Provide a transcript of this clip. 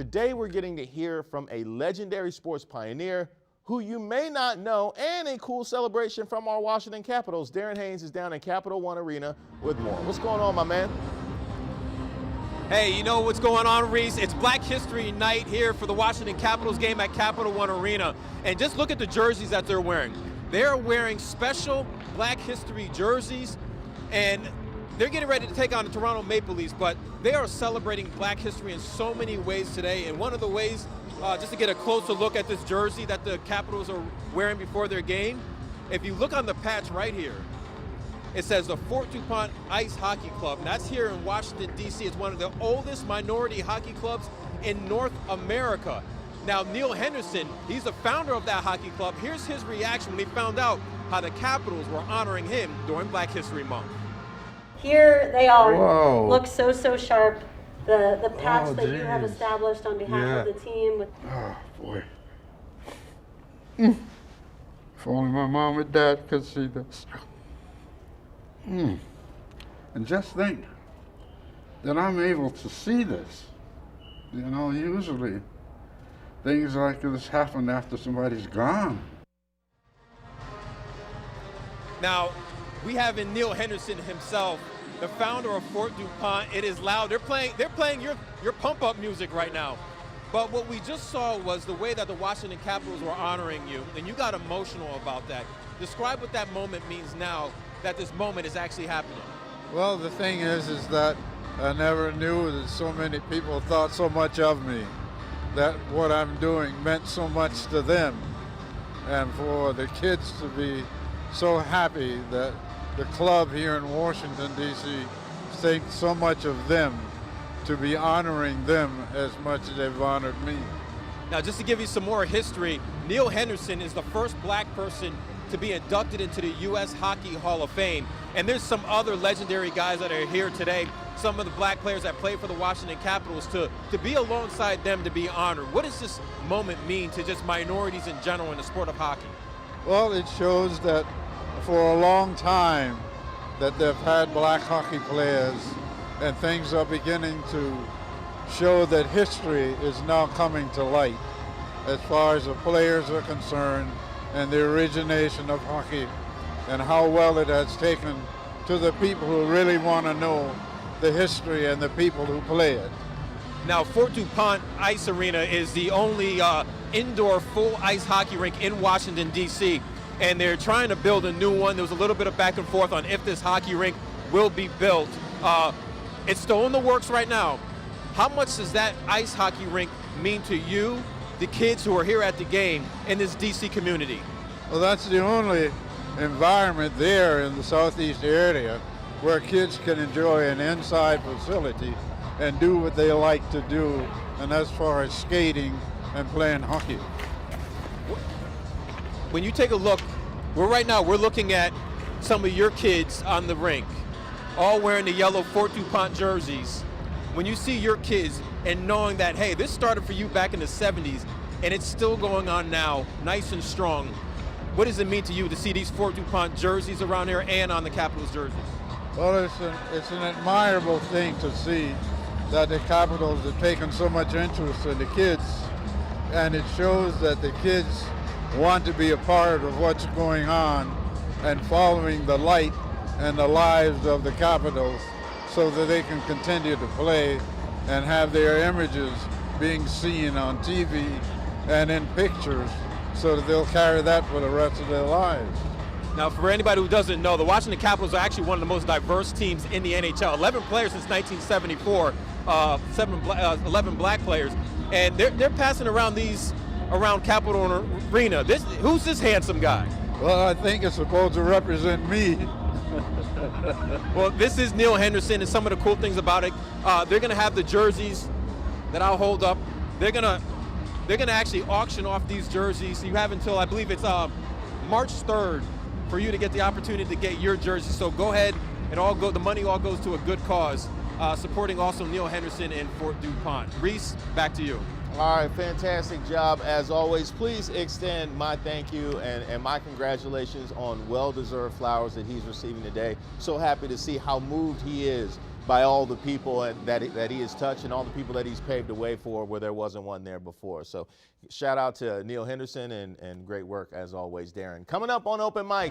Today we're getting to hear from a legendary sports pioneer who you may not know, and a cool celebration from our Washington Capitals. Darren Hayes is down in Capital One Arena with more. What's going on, my man? Hey, you know what's going on, Reese? It's Black History Night here for the Washington Capitals game at Capital One Arena. And just look at the jerseys that they're wearing. They're wearing special Black History jerseys, and they're getting ready to take on the Toronto Maple Leafs, but they are celebrating Black history in so many ways today. And one of the ways, just to get a closer look at this jersey that the Capitals are wearing before their game, if you look on the patch right here, it says the Fort Dupont Ice Hockey Club. And that's here in Washington, D.C. It's one of the oldest minority hockey clubs in North America. Now, Neal Henderson, he's the founder of that hockey club. Here's his reaction when he found out how the Capitals were honoring him during Black History Month. Here they are. Whoa. Look so sharp. The patch that you geez. have established on behalf of the team. Oh, boy. If only my mom and dad could see this. And just think that I'm able to see this. You know, usually things like this happen after somebody's gone. Now, we have in Neal Henderson himself, the founder of Fort Dupont. It is loud. They're playing your pump-up music right now. But what we just saw was the way that the Washington Capitals were honoring you, and you got emotional about that. Describe what that moment means now that this moment is actually happening. Well, the thing is that I never knew that so many people thought so much of me, that what I'm doing meant so much to them, and for the kids to be so happy that the club here in Washington, D.C. thinks so much of them, to be honoring them as much as they've honored me. Now, just to give you some more history, Neal Henderson is the first black person to be inducted into the U.S. Hockey Hall of Fame. And there's some other legendary guys that are here today, some of the black players that play for the Washington Capitals, to be alongside them, to be honored. What does this moment mean to just minorities in general in the sport of hockey? Well, it shows that for a long time that they've had black hockey players, and things are beginning to show that history is now coming to light as far as the players are concerned, and the origination of hockey, and how well it has taken to the people who really want to know the history and the people who play it. Now, Fort Dupont Ice Arena is the only indoor full ice hockey rink in Washington, D.C., and they're trying to build a new one. There was a little bit of back and forth on if this hockey rink will be built. It's still in the works right now. How much does that ice hockey rink mean to you, the kids who are here at the game, in this D.C. community? Well, that's the only environment there in the southeast area where kids can enjoy an inside facility and do what they like to do, and as far as skating and playing hockey. When you take a look, we're looking at some of your kids on the rink, all wearing the yellow Fort Dupont jerseys. When you see your kids and knowing that, hey, this started for you back in the 70s and it's still going on now, nice and strong, what does it mean to you to see these Fort Dupont jerseys around here and on the Capitals jerseys? Well, it's an admirable thing to see that the Capitals have taken so much interest in the kids, and it shows that the kids want to be a part of what's going on and following the light and the lives of the Capitals so that they can continue to play and have their images being seen on TV and in pictures so that they'll carry that for the rest of their lives. Now, for anybody who doesn't know, the Washington Capitals are actually one of the most diverse teams in the NHL. 11 players since 1974, 11 black players, and they're passing around around Capital Arena. Who's this handsome guy? Well, I think it's supposed to represent me. Well, this is Neal Henderson, and some of the cool things about it, they're going to have the jerseys that I'll hold up. They're going to actually auction off these jerseys. You have until, I believe it's March 3rd for you to get the opportunity to get your jersey. So go ahead, the money all goes to a good cause, supporting also Neal Henderson and Fort Dupont. Reese, back to you. All right, fantastic job as always. Please extend my thank you and my congratulations on well-deserved flowers that he's receiving today. So happy to see how moved he is by all the people that he has touched and all the people that he's paved the way for where there wasn't one there before. So shout out to Neal Henderson and great work as always, Darren. Coming up on Open Mic.